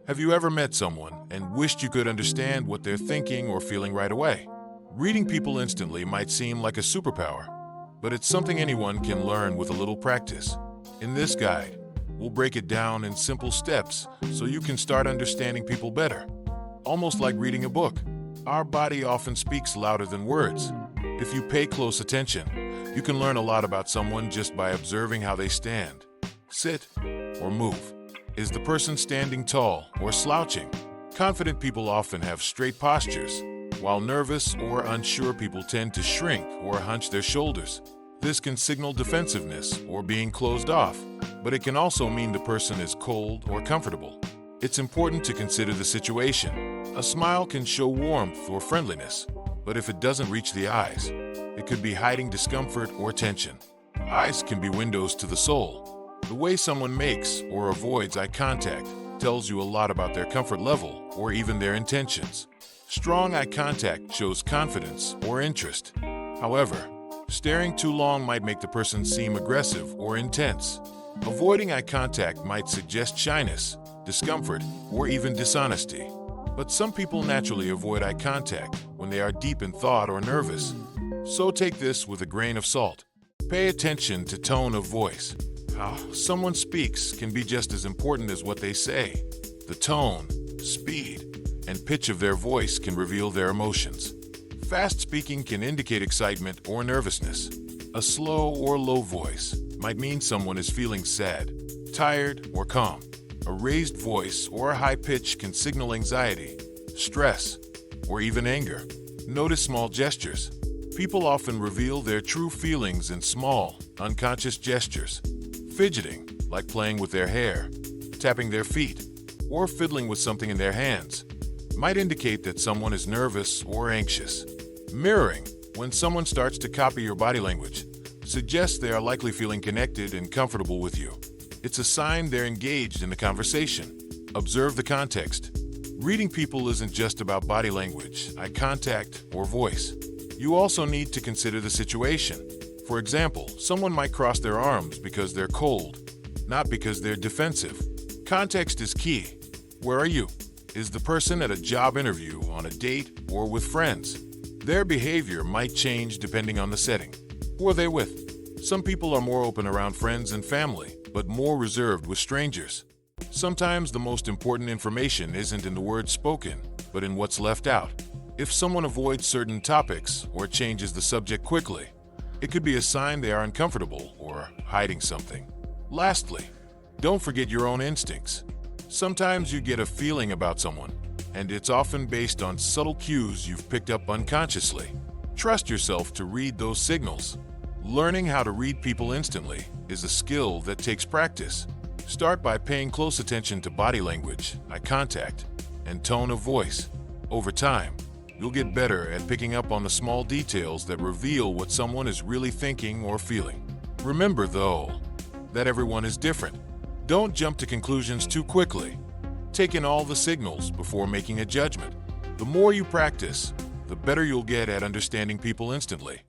Have you ever met someone and wished you could understand what they're thinking or feeling right away? Reading people instantly might seem like a superpower, but it's something anyone can learn with a little practice. In this guide, we'll break it down in simple steps so you can start understanding people better. Almost like reading a book, our body often speaks louder than words. If you pay close attention, you can learn a lot about someone just by observing how they stand, sit, or move. Is the person standing tall or slouching? Confident people often have straight postures, while nervous or unsure people tend to shrink or hunch their shoulders. This can signal defensiveness or being closed off, but it can also mean the person is cold or comfortable. It's important to consider the situation. A smile can show warmth or friendliness, but if it doesn't reach the eyes, it could be hiding discomfort or tension. Eyes can be windows to the soul. The way someone makes or avoids eye contact tells you a lot about their comfort level or even their intentions. Strong eye contact shows confidence or interest. However, staring too long might make the person seem aggressive or intense. Avoiding eye contact might suggest shyness, discomfort, or even dishonesty. But some people naturally avoid eye contact when they are deep in thought or nervous. So take this with a grain of salt. Pay attention to tone of voice. How someone speaks can be just as important as what they say. The tone, speed, and pitch of their voice can reveal their emotions. Fast speaking can indicate excitement or nervousness. A slow or low voice might mean someone is feeling sad, tired, or calm. A raised voice or a high pitch can signal anxiety, stress, or even anger. Notice small gestures. People often reveal their true feelings in small, unconscious gestures. Fidgeting, like playing with their hair, tapping their feet, or fiddling with something in their hands, might indicate that someone is nervous or anxious. Mirroring, when someone starts to copy your body language, suggests they are likely feeling connected and comfortable with you. It's a sign they're engaged in the conversation. Observe the context. Reading people isn't just about body language, eye contact, or voice. You also need to consider the situation. For example, someone might cross their arms because they're cold, not because they're defensive. Context is key. Where are you? Is the person at a job interview, on a date, or with friends? Their behavior might change depending on the setting. Who are they with? Some people are more open around friends and family, but more reserved with strangers. Sometimes the most important information isn't in the words spoken, but in what's left out. If someone avoids certain topics or changes the subject quickly, it could be a sign they are uncomfortable or hiding something. Lastly, don't forget your own instincts. Sometimes you get a feeling about someone, and it's often based on subtle cues you've picked up unconsciously. Trust yourself to read those signals. Learning how to read people instantly is a skill that takes practice. Start by paying close attention to body language, eye contact, and tone of voice. Over time, you'll get better at picking up on the small details that reveal what someone is really thinking or feeling. Remember, though, that everyone is different. Don't jump to conclusions too quickly. Take in all the signals before making a judgment. The more you practice, the better you'll get at understanding people instantly.